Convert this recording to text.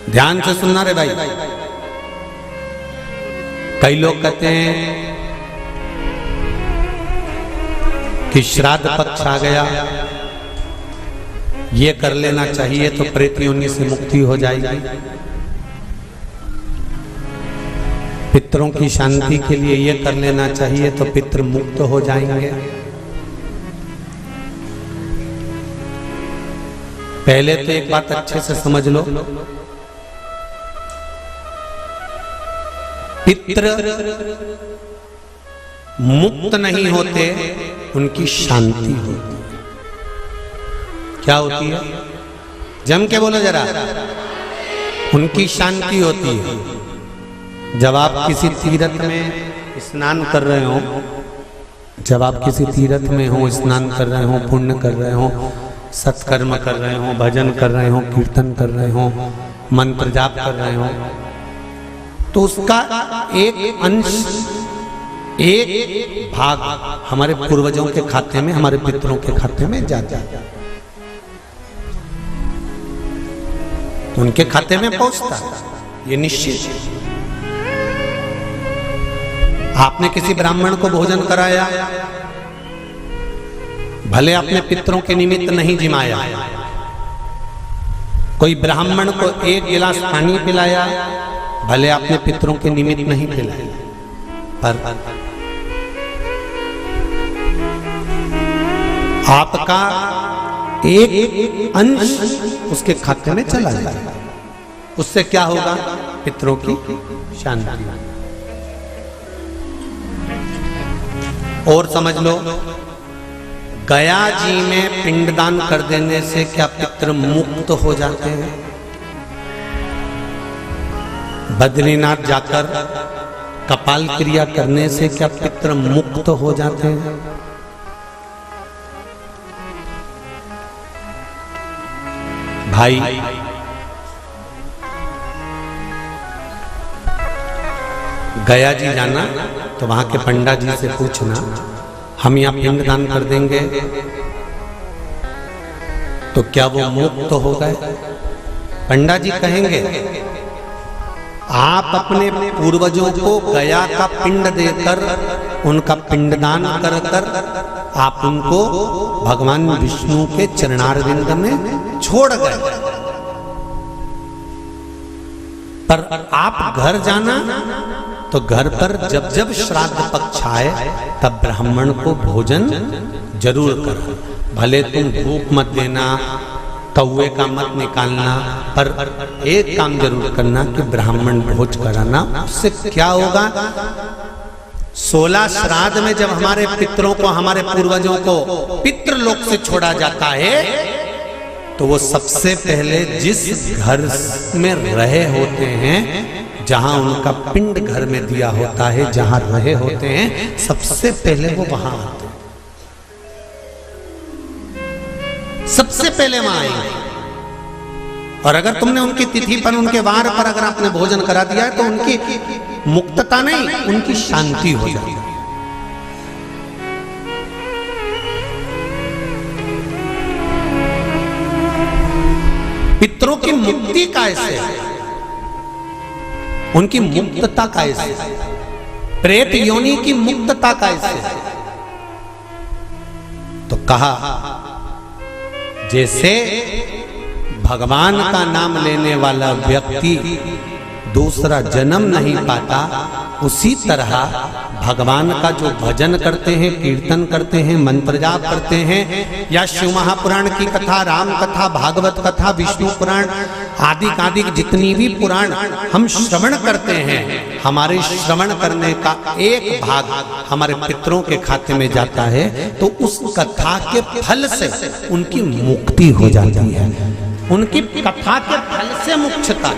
ध्यान से सुनना रे भाई। कई लोग कहते हैं कि श्राद्ध पक्ष आ गया, ये कर लेना चाहिए तो प्रेत योनि से मुक्ति हो जाएगी। पितरों की शांति के लिए ये कर लेना चाहिए तो पितृ मुक्त हो जाएंगे। पहले तो एक बात अच्छे से समझ लो, पितृ मुक्त नहीं होते, उनकी शांति होती है। क्या होती है? जम के बोलो जरा। उनकी शांति होती है। जब आप किसी तीर्थ में स्नान कर रहे हो, जब आप किसी तीर्थ में हो, स्नान कर रहे हो, पुण्य कर रहे हो, सत्कर्म कर रहे हो, भजन कर रहे हो, कीर्तन कर रहे हो, मंत्र जाप कर रहे हो, तो उसका एक अंश, एक भाग हमारे पूर्वजों के खाते में, हमारे पितरों के खाते में जाता है, तो उनके खाते में पहुंचता है, ये निश्चित है। आपने किसी ब्राह्मण को भोजन कराया, भले आपने पितरों के निमित्त नहीं जिमाया, कोई ब्राह्मण को एक गिलास पानी पिलाया, भले आपने पितरों के निमित्त नहीं पिलाया, पर आपका एक अंश उसके खाते में चला जाएगा। उससे क्या होगा? पितरों की शांति। और समझ लो, गया जी में पिंडदान कर देने से क्या पितृ मुक्त हो जाते हैं? बद्रीनाथ जाकर कपाल क्रिया करने से क्या पितृ मुक्त हो जाते हैं? भाई, गया जी जाना तो वहां के पंडा जी से पूछना, हम यहाँ पिंडदान कर देंगे तो क्या वो मुक्त हो गए? पंडा जी कहेंगे, आप अपने पूर्वजों को गया का पिंड देकर, उनका पिंडदान कर कर आप उनको भगवान विष्णु के चरणारविंद में छोड़ गए, पर आप घर जाना तो घर पर जब जब श्राद्ध पक्ष आए तब ब्राह्मण को भोजन जरूर करो। भले तुम भूख मत देना, कौवे का मत निकालना, पर एक काम जरूर करना कि ब्राह्मण भोज कराना। उससे क्या होगा? 16 श्राद्ध में जब हमारे पितरों को, हमारे पूर्वजों को पितृलोक से छोड़ा जाता है, तो वो सबसे पहले जिस घर में रहे होते हैं, जहां उनका पिंड घर में दिया होता है, जहां रहे होते हैं, सबसे पहले वो वहां आते हैं, सबसे पहले वहां आएंगे। और अगर तुमने उनकी तिथि पर, उनके वार पर अगर आपने भोजन करा दिया है, तो उनकी मुक्तता नहीं, उनकी शांति हो जाती है। पितरों की मुक्ति कैसे है? उनकी मुक्तता कैसे? प्रेत योनि की मुक्तता कैसे? तो कहा, जैसे भगवान का नाम लेने वाला व्यक्ति दूसरा जन्म नहीं पाता, उसी तरह भगवान का जो भजन करते हैं, कीर्तन करते हैं, मंत्र जाप करते हैं, या शिव महापुराण की कथा, राम कथा, भागवत कथा, विष्णु पुराण आदि जितनी भी पुराण हम श्रवण करते हैं, हमारे श्रवण करने का एक भाग हमारे पितरों के खाते में जाता है, तो उस कथा के फल से उनकी मुक्ति हो जाती है। उनकी कथा के फल से मुक्तता